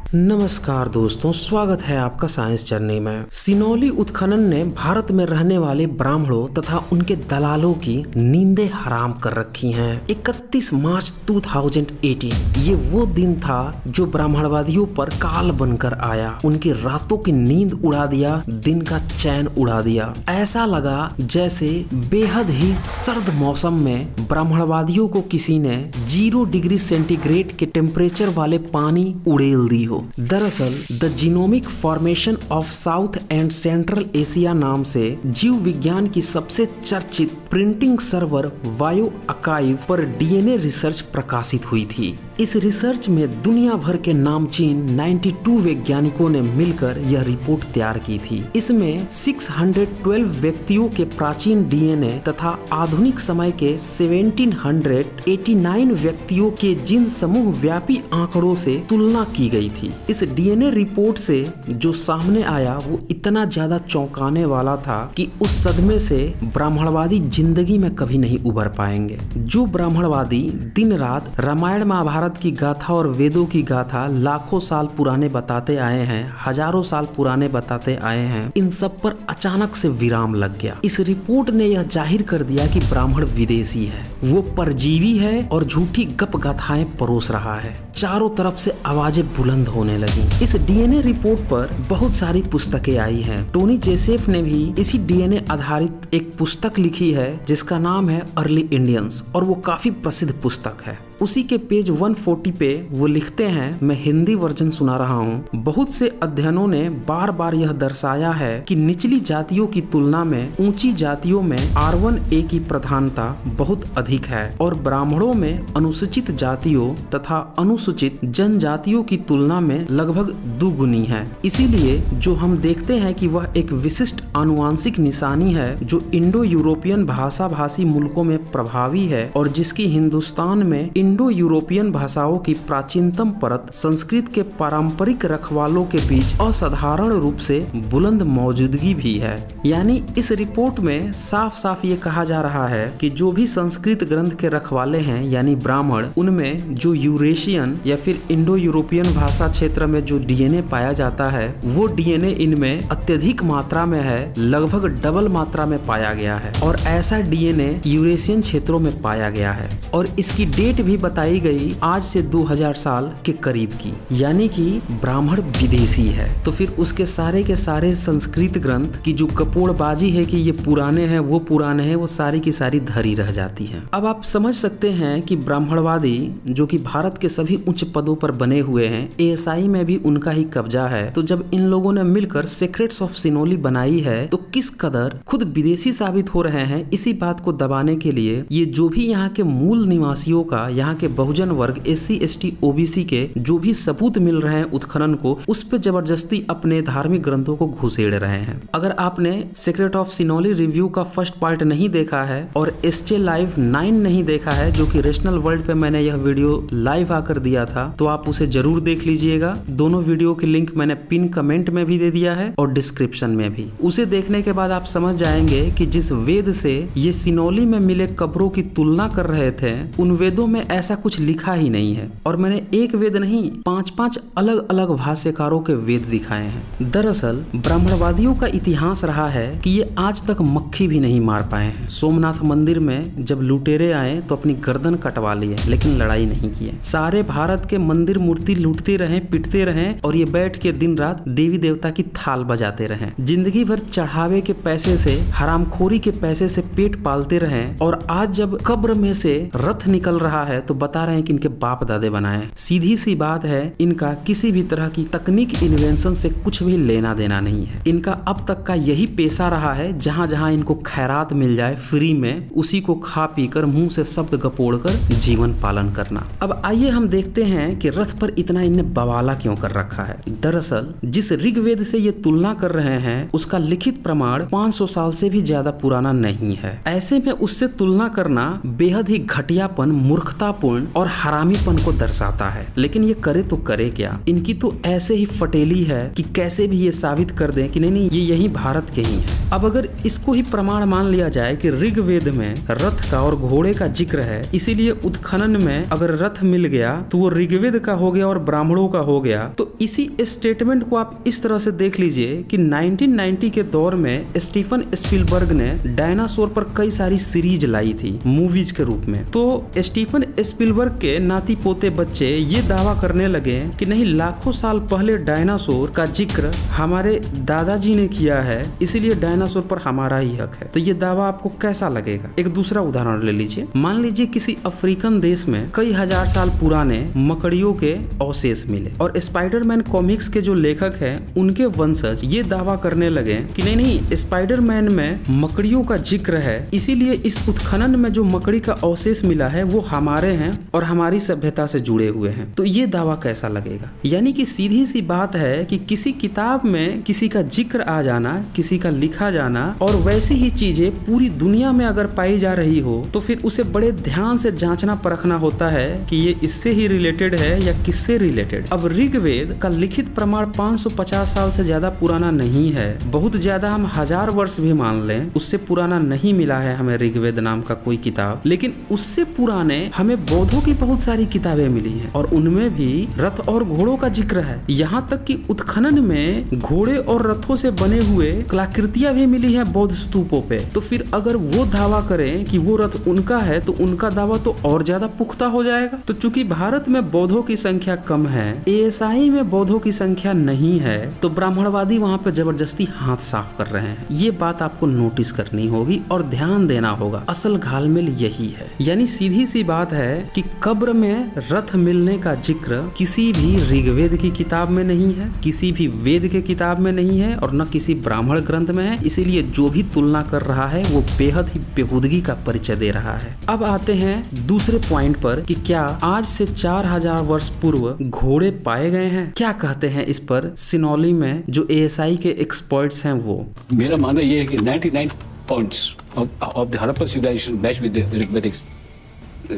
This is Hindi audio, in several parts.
नमस्कार दोस्तों, स्वागत है आपका साइंस जर्नी में। सिनोली उत्खनन ने भारत में रहने वाले ब्राह्मणों तथा उनके दलालों की नींदें हराम कर रखी हैं। 31 मार्च 2018 ये वो दिन था जो ब्राह्मणवादियों पर काल बनकर आया। उनकी रातों की नींद उड़ा दिया, दिन का चैन उड़ा दिया। ऐसा लगा जैसे बेहद ही सर्द मौसम में ब्राह्मणवादियों को किसी ने 0 डिग्री सेंटीग्रेड के टेम्परेचर वाले पानी उड़ेल दी हो। दरअसल the genomic formation of south and central Asia नाम से जीव विज्ञान की सबसे चर्चित प्रिंटिंग सर्वर बायो आर्काइव पर डीएनए रिसर्च प्रकाशित हुई थी। इस रिसर्च में दुनिया भर के नामचीन 92 वैज्ञानिकों ने मिलकर यह रिपोर्ट तैयार की थी। इसमें 612 व्यक्तियों के प्राचीन डीएनए तथा आधुनिक समय के 1789 व्यक्तियों के जीन समूह व्यापी आंकड़ों से तुलना की गई थी। इस डीएनए रिपोर्ट से जो सामने आया वो इतना ज्यादा चौंकाने वाला था कि उस सदमे से ब्राह्मणवादी जिंदगी में कभी नहीं उबर पाएंगे। जो ब्राह्मणवादी दिन रात रामायण महाभारत की गाथा और वेदों की गाथा लाखों साल पुराने बताते आए हैं, हजारों साल पुराने बताते आए हैं, इन सब पर अचानक से विराम लग गया। इस रिपोर्ट ने यह जाहिर कर दिया कि ब्राह्मण विदेशी है, वो परजीवी है और झूठी गप गाथाएं परोस रहा है। चारों तरफ से आवाजें बुलंद होने लगी। इस डीएनए रिपोर्ट पर बहुत सारी पुस्तकें आई हैं। टोनी जेसेफ ने भी इसी डीएनए आधारित एक पुस्तक लिखी है जिसका नाम है अर्ली इंडियंस, और वो काफी प्रसिद्ध पुस्तक है। उसी के पेज 140 पे वो लिखते हैं, मैं हिंदी वर्जन सुना रहा हूँ। बहुत से अध्ययनों ने बार बार यह दर्शाया है कि निचली जातियों की तुलना में ऊंची जातियों में R1A की प्रधानता बहुत अधिक है और ब्राह्मणों में अनुसूचित जातियों तथा अनुसूचित जनजातियों की तुलना में लगभग दुगुनी है। इसीलिए जो हम देखते हैं कि वह एक विशिष्ट आनुवांशिक निशानी है जो इंडो यूरोपियन भाषा भाषी मुल्कों में प्रभावी है और जिसकी हिंदुस्तान में इंडो यूरोपियन भाषाओं की प्राचीनतम परत संस्कृत के पारंपरिक रखवालों के बीच असाधारण रूप से बुलंद मौजूदगी भी है। यानी इस रिपोर्ट में साफ साफ ये कहा जा रहा है कि जो भी संस्कृत ग्रंथ के रखवाले हैं यानी ब्राह्मण, उनमें जो यूरेशियन या फिर इंडो यूरोपियन भाषा क्षेत्र में जो डीएनए पाया जाता है वो डीएनए इनमें अत्यधिक मात्रा में है, लगभग डबल मात्रा में पाया गया है। और ऐसा डीएनए यूरेशियन क्षेत्रों में पाया गया है और इसकी डेट भी बताई गई आज से 2000 साल के करीब की, यानी कि ब्राह्मण विदेशी है। तो फिर उसके सारे के सारे संस्कृत ग्रंथ की जो कपोड़बाजी है कि ये पुराने हैं वो पुराने हैं, वो सारी की सारी धरी रह जाती है। अब आप समझ सकते हैं कि ब्राह्मणवादी जो कि भारत के सभी उच्च पदों पर बने हुए हैं, ASI में भी उनका ही कब्जा है। तो जब इन लोगों ने मिलकर सीक्रेट्स ऑफ सिनोली बनाई है तो किस कदर खुद विदेशी साबित हो रहे हैं, इसी बात को दबाने के लिए ये जो भी यहाँ के मूल निवासियों का, यहाँ के बहुजन वर्ग SC ST OBC के जो भी सबूत मिल रहे हैं उत्खनन को, उस पे जबरदस्ती अपने धार्मिक ग्रंथों को घुसेड़ रहे हैं। अगर आपने सीक्रेट ऑफ सिनोली रिव्यू का फर्स्ट पार्ट नहीं देखा है और SJ लाइव 9 नहीं देखा है, जो कि रेशनल वर्ल्ड पे मैंने यह वीडियो लाइव आकर दिया था, तो आप उसे जरूर देख लीजिएगा। दोनों वीडियो की लिंक मैंने पिन कमेंट में भी दे दिया है और डिस्क्रिप्शन में भी। उसे देखने के बाद आप समझ जाएंगे कि जिस वेद से ये सिनोली में मिले कब्रों की तुलना कर रहे थे, उन वेदों में ऐसा कुछ लिखा ही नहीं है। और मैंने एक वेद नहीं 5-5 अलग अलग भाष्यकारों के वेद दिखाए हैं। दरअसल ब्राह्मणवादियों का इतिहास रहा है कि ये आज तक मक्खी भी नहीं मार पाए हैं। सोमनाथ मंदिर में जब लुटेरे आए तो अपनी गर्दन कटवा लिए, लेकिन लड़ाई नहीं की। सारे भारत के मंदिर मूर्ति लूटते रहे, पिटते रहे और ये बैठ के दिन रात देवी देवता की थाल बजाते रहे। जिंदगी भर चढ़ावे के पैसे से, हरामखोरी के पैसे से पेट पालते रहे और आज जब कब्र में से रथ निकल रहा है तो बता रहे हैं कि इनके बाप दादे बनाए। सीधी सी बात है, इनका किसी भी तरह की तकनीक इन्वेंशन से कुछ भी लेना देना नहीं है। इनका अब तक का यही पेशा रहा है, जहां जहां इनको खैरात मिल जाए फ्री में, उसी को खा पी कर मुंह से शब्द गपोड़ कर जीवन पालन करना। अब आइए हम देखते हैं कि रथ पर इतना इनने बवाला क्यों कर रखा है। दरअसल जिस ऋग्वेद से ये तुलना कर रहे हैं उसका लिखित प्रमाण 500 साल से भी ज्यादा पुराना नहीं है। ऐसे में उससे तुलना करना बेहद ही घटियापन, मूर्खता मूर्खतापूर्ण और हरामीपन को दर्शाता है। लेकिन ये करे तो करे क्या, इनकी तो ऐसे ही फटेली है कि कैसे भी ये साबित कर दें कि नहीं ये यही भारत के ही है। अब अगर इसको ही प्रमाण मान लिया जाए कि ऋग्वेद में रथ का और घोड़े का जिक्र है, इसीलिए उत्खनन में अगर रथ मिल गया तो वो ऋग्वेद का हो गया और ब्राह्मणों का हो गया, तो इसी स्टेटमेंट को आप इस तरह से देख लीजिए कि 1990 के दौर में स्टीफन स्पीलबर्ग ने डायनासोर पर कई सारी सीरीज लाई थी मूवीज के रूप में। तो स्टीफन स्पीलबर्ग के नाती पोते बच्चे ये दावा करने लगे कि नहीं, लाखों साल पहले डायनासोर का जिक्र हमारे दादाजी ने किया है, इसीलिए डायनासोर पर हमारा ही हक है। तो ये दावा आपको कैसा लगेगा? एक दूसरा उदाहरण ले लीजिए। मान लीजिए किसी अफ्रीकन देश में कई हजार साल पुराने मकड़ियों के अवशेष मिले और स्पाइडरमैन कॉमिक्स के जो लेखक हैं उनके वंशज ये दावा करने लगे कि नहीं स्पाइडरमैन में मकड़ियों का जिक्र है, इसीलिए इस उत्खनन में जो मकड़ी का अवशेष मिला है वो हमारे हैं और हमारी सभ्यता से जुड़े हुए हैं। तो ये दावा कैसा लगेगा? यानी कि सीधी सी बात है कि किसी किताब में किसी का जिक्र आ जाना, किसी का लिखा जाना और वैसी ही चीजें पूरी दुनिया में अगर पाई जा रही हो तो फिर उसे बड़े ध्यान से जांचना परखना होता है कि ये इससे ही रिलेटेड है या किससे रिलेटेड। अब ऋग्वेद का लिखित प्रमाण 550 साल से ज्यादा पुराना नहीं है, बहुत ज्यादा हम 1000 वर्ष भी मान लें, उससे पुराना नहीं मिला है हमें ऋग्वेद नाम का कोई किताब। लेकिन उससे पुराने हमें बौद्धों की बहुत सारी किताबें मिली हैं और उनमें भी रथ और घोड़ों का जिक्र है। यहाँ तक कि उत्खनन में घोड़े और रथों से बने हुए कलाकृतियां भी मिली हैं बौद्ध स्तूपों पे। तो फिर अगर वो दावा करें कि वो रथ उनका है तो उनका दावा तो और ज्यादा पुख्ता हो जाएगा। तो चूंकि भारत में बौद्धों की संख्या कम है, एएसआई में बौद्धों की संख्या नहीं है, तो ब्राह्मणवादी वहाँ पे जबरदस्ती हाथ साफ कर रहे हैं। ये बात आपको नोटिस करनी होगी और ध्यान देना होगा। असल घालमेल यही है। यानी सीधी सी बात है कि कब्र में रथ मिलने का जिक्र किसी भी ऋग्वेद की किताब में नहीं है, किसी भी वेद के किताब में नहीं है और न किसी ब्राह्मण ग्रंथ में है। इसीलिए जो भी तुलना कर रहा है वो बेहद ही बेहूदगी का परिचय दे रहा है। अब आते हैं दूसरे पॉइंट पर कि क्या आज से 4000 वर्ष पूर्व घोड़े पाए गए हैं? क्या कहते हैं इस पर सिनौली में जो एएसआई के एक्सपर्ट्स हैं वो? मेरा मानना ये है कि 99 points of the Harappan civilization match with the Rigvedic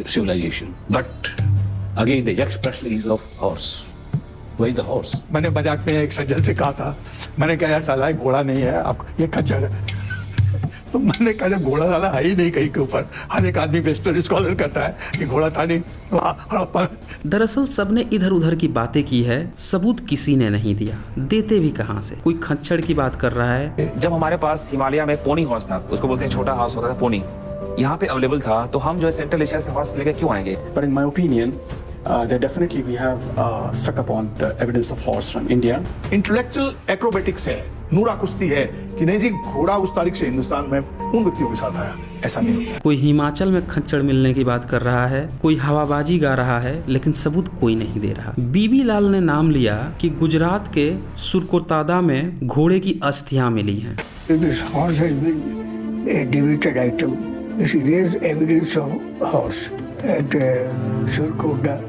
civilization. But again, the expression is of horse. Why the horse? मैंने मजाक में एक सज्जन से कहा था, मैंने कहा यार साला घोड़ा नहीं है, आप ये खच्चर है। तो मैंने कहा जब घोड़ा साला है ही नहीं कहीं के ऊपर, हर एक आदमी वेस्टर्न स्कॉलर कहता है कि घोड़ा था नहीं। दरअसल सबने इधर उधर की बातें की है, सबूत किसी ने नहीं दिया, देते भी कहां से? कोई खच्चर की बात कर रहा है। जब हमारे पास हिमालय में पोनी हॉर्स था, उसको बोलते हैं छोटा हॉर्स होता था पोनी, यहाँ पे अवेलेबल था, तो हम जो है सेंट्रल एशिया से हॉर्स लेकर क्यों आएंगे? But in my opinion, there definitely we have struck upon the evidence of horse from India. Intellectual acrobatics है, नूरा कुश्ती है कि नहीं जी घोड़ा उस तारीख से हिंदुस्तान में उन व्यक्तियों के साथ आया, ऐसा नहीं होता। कोई हिमाचल में खच्चर मिलने की बात कर रहा है, कोई हवाबाजी गा रहा है, लेकिन सबूत कोई नहीं दे रहा। बीबी लाल ने नाम लिया कि गुजरात के सुरकोतादा में घोड़े की अस्थियां मिली हैं। This horse has been a debated item. There is evidence of horse at Surkota.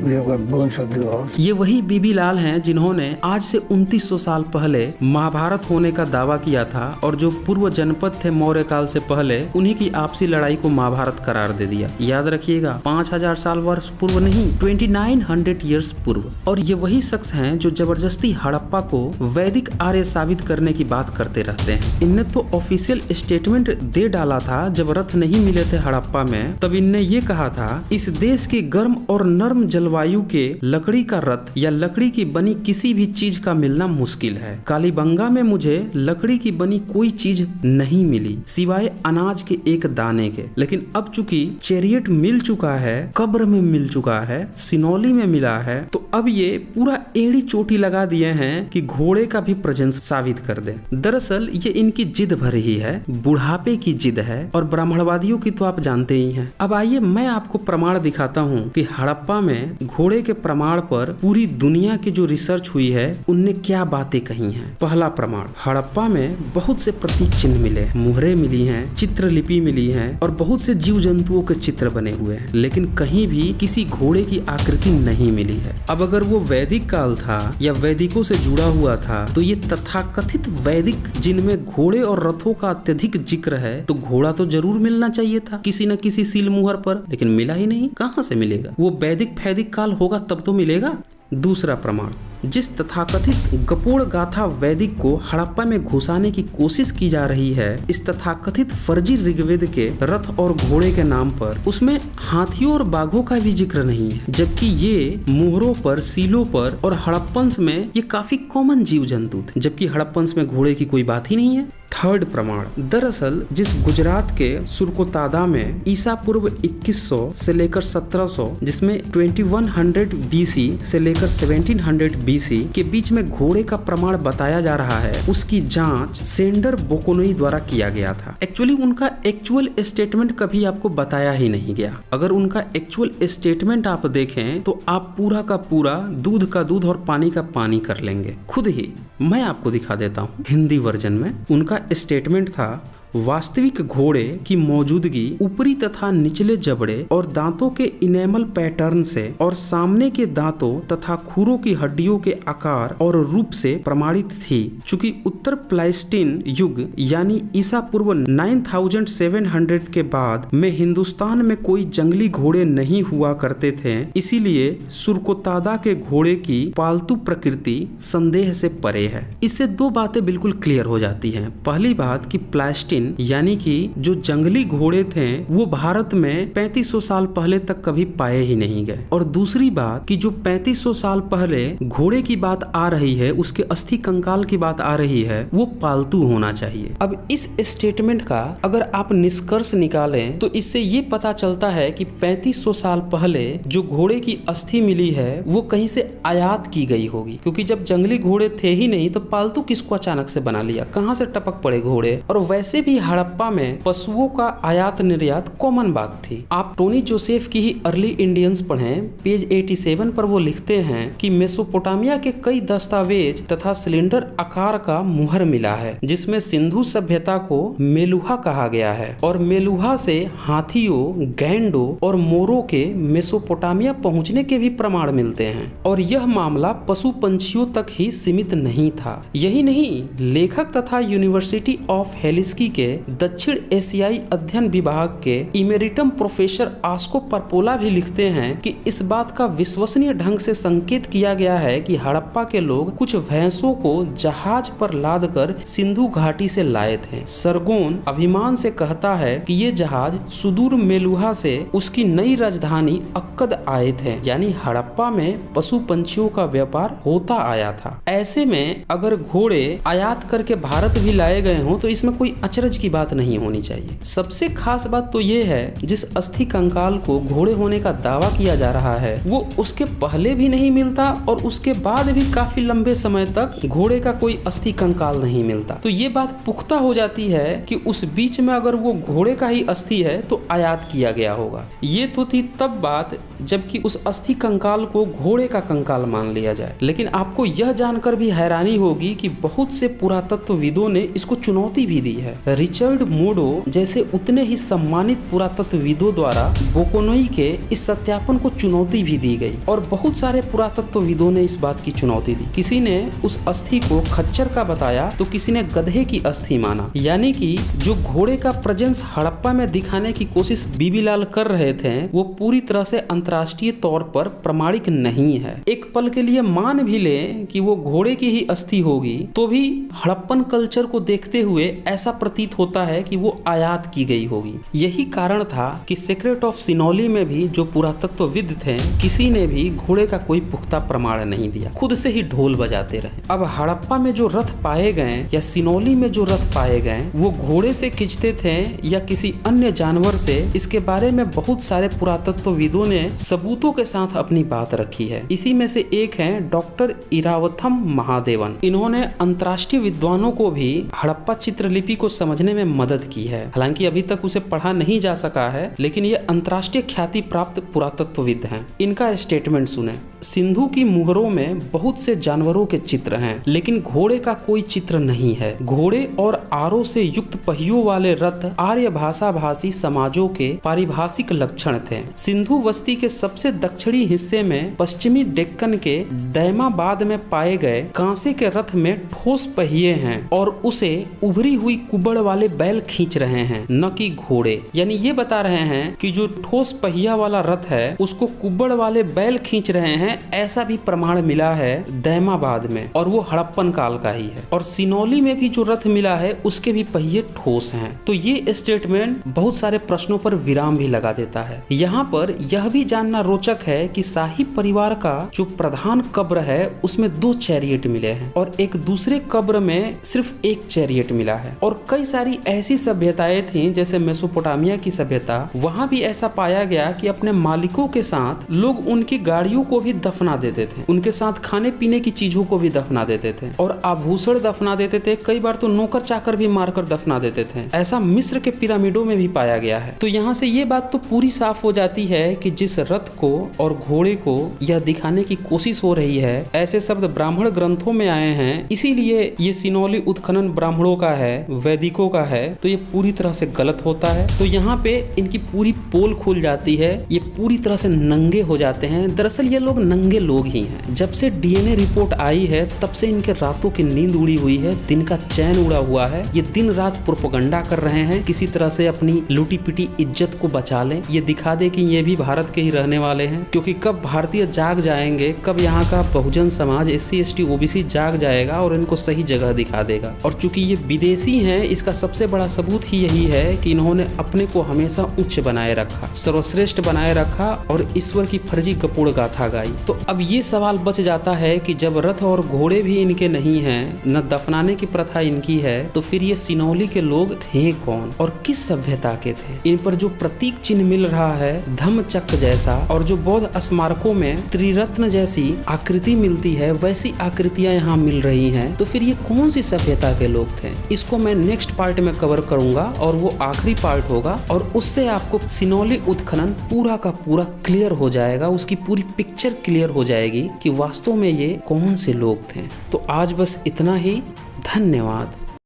We have got bones of the horse. ये वही बीबी लाल हैं जिन्होंने आज से 2900 साल पहले महाभारत होने का दावा किया था और जो पूर्व जनपद थे मौर्य काल से पहले, उन्हीं की आपसी लड़ाई को महाभारत करार दे दिया। याद रखिएगा 5000 साल वर्ष पूर्व नहीं, 2900 ईयर्स पूर्व। और ये वही शख्स हैं जो जबरदस्ती हड़प्पा को वैदिक आर्य साबित करने की बात करते रहते हैं। इनने तो ऑफिशियल स्टेटमेंट दे डाला था जब रथ नहीं मिले थे हड़प्पा में, तब इनने ये कहा था इस देश की गर्म और नर्म जलवायु के लकड़ी का रथ या लकड़ी की बनी किसी भी चीज का मिलना मुश्किल है। कालीबंगा में मुझे लकड़ी की बनी कोई चीज नहीं मिली सिवाय अनाज के एक दाने के, लेकिन अब चूंकि चैरियट मिल चुका है, कब्र में मिल चुका है, सिनौली में मिला है, तो अब ये पूरा एड़ी चोटी लगा दिए हैं कि घोड़े का भी प्रेजेंस साबित कर दे। दरअसल ये इनकी जिद भरी ही है, बुढ़ापे की जिद है और ब्राह्मणवादियों की तो आप जानते ही हैं। अब आइए मैं आपको प्रमाण दिखाता हूँ कि हड़प्पा में घोड़े के प्रमाण पर पूरी दुनिया की जो रिसर्च हुई है उनने क्या बातें कही हैं। पहला प्रमाण, हड़प्पा में बहुत से प्रतीक चिन्ह मिले, मुहरें मिली हैं, चित्रलिपि मिली है और बहुत से जीव जंतुओं के चित्र बने हुए हैं, लेकिन कहीं भी किसी घोड़े की आकृति नहीं मिली है। अब अगर वो वैदिक काल था या वैदिकों से जुड़ा हुआ था तो ये तथाकथित वैदिक जिनमें घोड़े और रथों का अत्यधिक जिक्र है तो घोड़ा तो जरूर मिलना चाहिए था किसी न किसी सील मुहर पर, लेकिन मिला ही नहीं। कहां से मिलेगा? वो वैदिक फैदिक काल होगा तब तो मिलेगा। दूसरा प्रमाण, जिस तथाकथित गपोड़ गाथा वैदिक को हड़प्पा में घुसाने की कोशिश की जा रही है, इस तथाकथित फर्जी ऋग्वेद के रथ और घोड़े के नाम पर, उसमें हाथियों और बाघों का भी जिक्र नहीं है, जबकि ये मुहरों पर, सीलों पर और हड़प्पन्स में ये काफी कॉमन जीव जंतु थे, जबकि हड़प्पन्स में घोड़े की कोई बात ही नहीं है। थर्ड प्रमाण, दरअसल जिस गुजरात के सुरकोतादा में ईसा पूर्व 2100 से लेकर 1700, जिसमें 2100 BC से लेकर 1700 BC के बीच में घोड़े का प्रमाण बताया जा रहा है, उसकी जांच सेंडर बोकोनोई द्वारा किया गया था। एक्चुअली उनका एक्चुअल स्टेटमेंट कभी आपको बताया ही नहीं गया। अगर उनका एक्चुअल स्टेटमेंट आप देखें तो आप पूरा का पूरा दूध का दूध और पानी का पानी कर लेंगे खुद ही। मैं आपको दिखा देता हूँ हिंदी वर्जन में। उनका स्टेटमेंट था, वास्तविक घोड़े की मौजूदगी ऊपरी तथा निचले जबड़े और दांतों के इनेमल पैटर्न से और सामने के दांतों तथा खुरों की हड्डियों के आकार और रूप से प्रमाणित थी। चूंकि उत्तर प्लाइस्टीन युग यानी ईसा पूर्व 9700 के बाद में हिंदुस्तान में कोई जंगली घोड़े नहीं हुआ करते थे, इसीलिए सुरकोतादा के घोड़े की पालतू प्रकृति संदेह से परे है। इससे दो बातें बिल्कुल क्लियर हो जाती हैं। पहली बात कि प्लाइस्टीन यानी कि जो जंगली घोड़े थे वो भारत में 3500 साल पहले तक कभी पाए ही नहीं गए, और दूसरी बात कि जो 3500 साल पहले घोड़े की बात आ रही है, उसके अस्थि कंकाल की बात आ रही है, वो पालतू होना चाहिए। अब इस स्टेटमेंट का अगर आप निष्कर्ष निकालें तो इससे ये पता चलता है कि 3500 साल पहले जो घोड़े की अस्थि मिली है वो कहीं से आयात की गई होगी, क्योंकि जब जंगली घोड़े थे ही नहीं तो पालतू किसको अचानक से बना लिया, कहां से टपक पड़े घोड़े। और वैसे भी हड़प्पा में पशुओं का आयात निर्यात कॉमन बात थी। आप टोनी जोसेफ की ही अर्ली इंडियंस पढ़ें, पेज 87 पर वो लिखते हैं कि मेसोपोटामिया के कई दस्तावेज तथा सिलेंडर आकार का मुहर मिला है, जिसमें सिंधु सभ्यता को मेलुहा कहा गया है, और मेलुहा से हाथियों, गैंडों और मोरों के मेसोपोटामिया पहुंचने के भी प्रमाण मिलते हैं। और यह मामला पशु पंछियों तक ही सीमित नहीं था। यही नहीं, लेखक तथा यूनिवर्सिटी ऑफ हेलिस्की के दक्षिण एशियाई अध्ययन विभाग के इमेरिटम प्रोफेसर आस्को परपोला भी लिखते हैं कि इस बात का विश्वसनीय ढंग से संकेत किया गया है कि हड़प्पा के लोग कुछ भैंसों को जहाज पर लादकर सिंधु घाटी से लाए थे। सरगोन अभिमान से कहता है कि ये जहाज सुदूर मेलुहा से उसकी नई राजधानी अक्कद आए थे, यानी हड़प्पा में पशु पंछियों का व्यापार होता आया था। ऐसे में अगर घोड़े आयात करके भारत भी लाए गए हों तो इसमें कोई अचरज की बात नहीं होनी चाहिए। सबसे खास बात तो ये है, जिस अस्थि कंकाल को घोड़े होने का दावा किया जा रहा है वो उसके पहले भी नहीं मिलता और उसके बाद भी काफी लंबे समय तक घोड़े का कोई अस्थि कंकाल नहीं मिलता। तो ये बात पुख्ता हो जाती है कि उस बीच में अगर वो घोड़े का ही अस्थि है तो आयात किया गया होगा। ये तो थी तब बात जबकि उस अस्थि कंकाल को घोड़े का कंकाल मान लिया जाए। लेकिन आपको यह जानकर भी हैरानी होगी कि बहुत से पुरातत्वविदों ने इसको चुनौती भी दी है। रिचर्ड मोडो जैसे उतने ही सम्मानित पुरातत्वविदों द्वारा बोकोनोई के इस सत्यापन को चुनौती भी दी गई, और बहुत सारे पुरातत्वविदों ने इस बात की चुनौती दी। किसी ने उस अस्थि को खच्चर का बताया तो किसी ने गधे की अस्थि माना, यानी कि जो घोड़े का प्रेजेंस हड़प्पा में दिखाने की कोशिश बीबीलाल कर रहे थे वो पूरी तरह से अंतर्राष्ट्रीय तौर पर प्रमाणिक नहीं है। एक पल के लिए मान भी ले कि वो घोड़े की ही अस्थि होगी तो भी हड़प्पन कल्चर को देखते हुए ऐसा प्रतीत होता है कि वो आयात की गई होगी। यही कारण था कि सीक्रेट ऑफ सिनोली में भी जो पुरातत्वविद थे किसी ने भी घोड़े का कोई पुख्ता प्रमाण नहीं दिया, खुद से ही ढोल बजाते रहे। अब हड़प्पा में जो रथ पाए गए या सिनोली में जो रथ पाए गए वो घोड़े से खींचते थे या किसी अन्य जानवर से, इसके बारे में बहुत सारे पुरातत्वविदों ने सबूतों के साथ अपनी बात रखी है। इसी में से एक हैं डॉक्टर इरावथम महादेवन। इन्होंने अंतर्राष्ट्रीय विद्वानों को भी हड़प्पा चित्रलिपि को समझने में मदद की है। हालांकि अभी तक उसे पढ़ा नहीं जा सका है, लेकिन ये अंतर्राष्ट्रीय ख्याति प्राप्त पुरातत्वविद हैं। इनका स्टेटमेंट सुने। सिंधु की मुहरों में बहुत से जानवरों के चित्र हैं, लेकिन घोड़े का कोई चित्र नहीं है। घोड़े और आरों से युक्त पहियों वाले रथ आर्य भाषा भाषी समाजों के पारिभाषिक लक्षण थे। सिंधु बस्ती के सबसे दक्षिणी हिस्से में पश्चिमी डेक्कन के दैमाबाद में पाए गए कांसे के रथ में ठोस पहिए हैं और उसे उभरी हुई कुबड़ वाले बैल खींच रहे हैं, न कि घोड़े। यानी ये बता रहे हैं कि जो ठोस पहिया वाला रथ है उसको कुबड़ वाले बैल खींच रहे हैं। ऐसा भी प्रमाण मिला है दैमाबाद में, और वो हड़प्पन काल का ही है। और सिनौली में भी जो रथ मिला है उसके भी पहिए ठोस हैं। तो ये स्टेटमेंट बहुत सारे प्रश्नों पर विराम भी लगा देता है। यहाँ पर यह भी जानना रोचक है कि शाही परिवार का जो प्रधान कब्र है उसमें 2 चैरियट मिले हैं और एक दूसरे कब्र में सिर्फ 1 चैरियट मिला है। और कई सारी ऐसी सभ्यताएं थी जैसे मेसोपोटामिया की सभ्यता, वहां भी ऐसा पाया गया कि अपने मालिकों के साथ लोग उनकी गाड़ियों को भी दफना देते थे, उनके साथ खाने पीने की चीजों को भी दफना देते थे और आभूषण दफना देते थे। कई बार तो नौकर चाकर भी मारकर दफना देते थे। ऐसा मिस्र के पिरामिडों में भी पाया गया है। तो यहाँ से ये बात तो पूरी साफ हो जाती है कि जिस रथ को और घोड़े को यह दिखाने की कोशिश हो रही है, ऐसे शब्द ब्राह्मण ग्रंथों में आए हैं, इसीलिए ये सिनौली उत्खनन ब्राह्मणों का है, वैदिकों का है, तो ये पूरी तरह से गलत होता है। तो यहाँ पे इनकी पूरी पोल खुल जाती है, ये पूरी तरह से नंगे हो जाते हैं। दरअसल ये लोग नंगे लोग ही हैं। जब से डीएनए रिपोर्ट आई है तब से इनके रातों की नींद उड़ी हुई है, दिन का चैन उड़ा हुआ है। ये दिन रात प्रोपेगेंडा कर रहे हैं, किसी तरह से अपनी लूटी पिटी इज्जत को बचा लें, ये दिखा दे कि ये भी भारत के ही रहने वाले हैं। क्योंकि कब भारतीय जाग जाएंगे, कब यहाँ का Bahujan Samaj SC ST OBC जाग जाएगा और इनको सही जगह दिखा देगा। और चूंकि ये विदेशी हैं, इसका सबसे बड़ा सबूत ही यही है कि इन्होंने अपने को हमेशा उच्च बनाए रखा, सर्वश्रेष्ठ बनाए रखा और ईश्वर की फर्जी कपूर गाथा गाई। तो अब ये सवाल बच जाता है कि जब रथ और घोड़े भी इनके नहीं हैं, न दफनाने की प्रथा इनकी है, तो फिर ये सिनौली के लोग थे कौन और किस सभ्यता के थे? इन पर जो प्रतीक चिन्ह मिल रहा है धम्मचक्र जैसा, और जो बौद्ध स्मारकों में त्रिरत्न जैसी आकृति मिलती है, वैसी आकृतियां यहाँ मिल रही हैं, तो फिर ये कौन सी सभ्यता के लोग थे? इसको मैं नेक्स्ट पार्ट में कवर करूंगा और वो आखिरी पार्ट होगा, और उससे आपको सिनौली उत्खनन पूरा का पूरा क्लियर हो जाएगा, उसकी पूरी पिक्चर क्लियर हो जाएगी कि वास्तव में ये कौन से लोग थे। तो आज बस इतना ही। धन्यवाद।